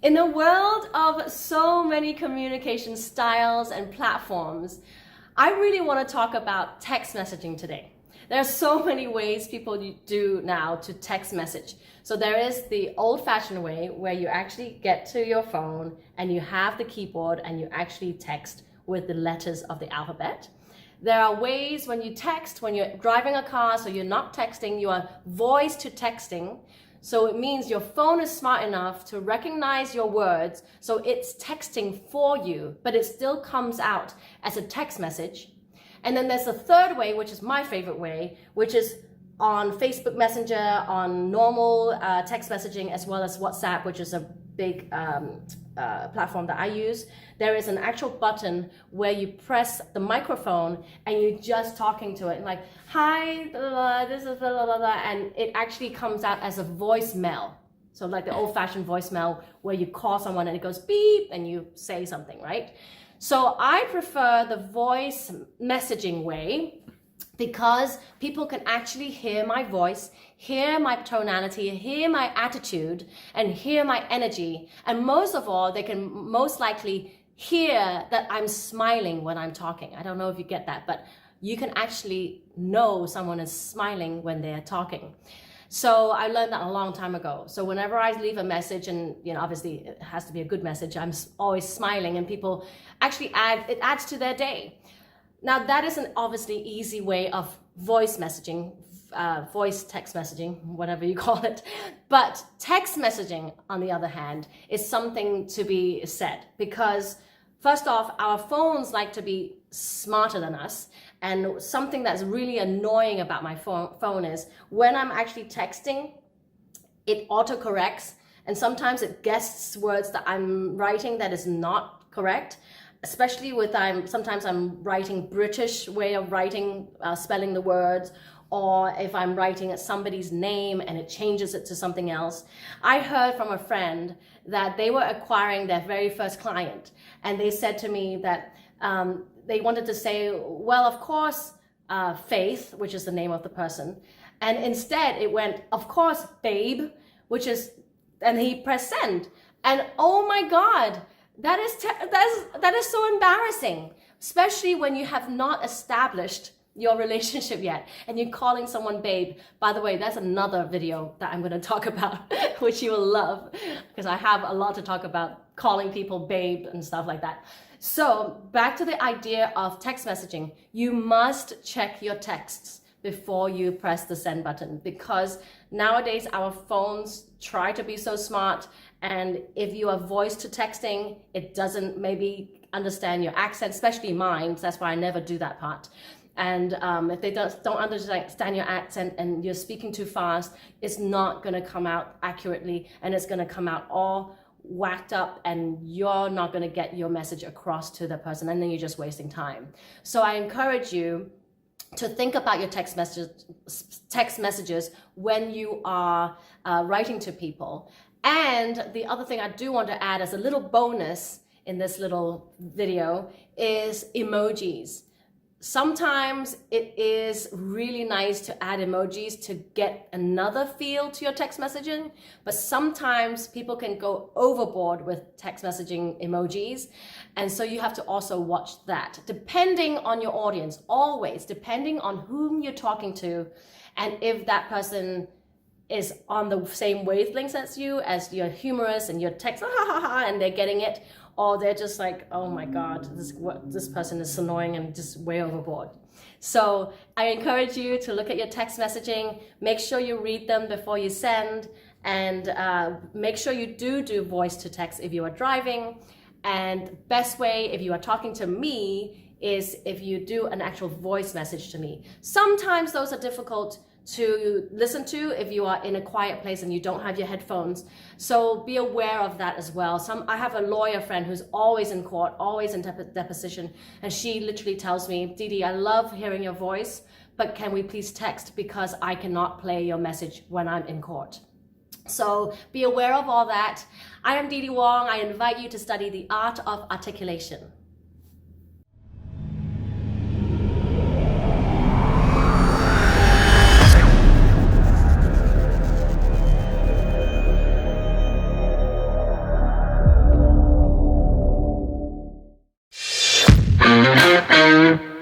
In a world of so many communication styles and platforms, I really want to talk about text messaging today. There are so many ways people do now to text message. So there is the old-fashioned way where you actually get to your phone and you have the keyboard and you actually text with the letters of the alphabet. There are ways when you text, when you're driving a car, so you're not texting, you are voice to texting. So it means your phone is smart enough to recognize your words, so it's texting for you, but it still comes out as a text message. And then there's a third way, which is my favorite way, which is on Facebook Messenger, on normal text messaging, as well as WhatsApp, which is a big platform that I use. There is an actual button where you press the microphone and you're just talking to it, like, hi, blah, blah, this is blah, blah, blah, and it actually comes out as a voicemail. So like the old-fashioned voicemail where you call someone and it goes beep and you say something, right? So I prefer the voice messaging way because people can actually hear my voice, hear my tonality, hear my attitude, and hear my energy. And most of all, they can most likely hear that I'm smiling when I'm talking. I don't know if you get that, but you can actually know someone is smiling when they're talking. So I learned that a long time ago. So whenever I leave a message, and obviously it has to be a good message, I'm always smiling, and people actually it adds to their day. Now that is an obviously easy way of voice messaging, voice text messaging, whatever you call it. But text messaging, on the other hand, is something to be said, because first off, our phones like to be smarter than us. And something that's really annoying about my phone is when I'm actually texting, it autocorrects, and sometimes it guesses words that I'm writing that is not correct. Especially with sometimes I'm writing British way of writing, spelling the words, or if I'm writing somebody's name and it changes it to something else. I heard from a friend that they were acquiring their very first client, and they said to me that they wanted to say, well, of course, Faith, which is the name of the person, and instead it went, of course, babe, and he pressed send, and oh my God, that is so embarrassing, especially when you have not established your relationship yet and you're calling someone babe. By the way, that's another video that I'm going to talk about, which you will love, because I have a lot to talk about calling people babe and stuff like that. So back to the idea of text messaging. You must check your texts before you press the send button, because nowadays our phones try to be so smart, and if you are voice to texting, it doesn't maybe understand your accent, especially mine. That's why I never do that part. And if they don't understand your accent and you're speaking too fast, it's not going to come out accurately, and it's going to come out all whacked up, and you're not going to get your message across to the person, and then you're just wasting time. So I encourage you to think about your text messages when you are writing to people. And the other thing I do want to add as a little bonus in this little video is emojis. Sometimes it is really nice to add emojis to get another feel to your text messaging, but sometimes people can go overboard with text messaging emojis, and so you have to also watch that. Depending on your audience, always, depending on whom you're talking to, and if that person is on the same wavelength as you're humorous and you're text, and they're getting it, or they're just like, oh my God, this person is annoying and just way overboard. So I encourage you to look at your text messaging, make sure you read them before you send, and make sure you do voice to text if you are driving. And best way, if you are talking to me, is if you do an actual voice message to me. Sometimes those are difficult to listen to if you are in a quiet place and you don't have your headphones. So be aware of that as well. I have a lawyer friend who's always in court, always in deposition, and she literally tells me, Didi, I love hearing your voice, but can we please text, because I cannot play your message when I'm in court. So be aware of all that. I am Didi Wong. I invite you to study the art of articulation. Thank you.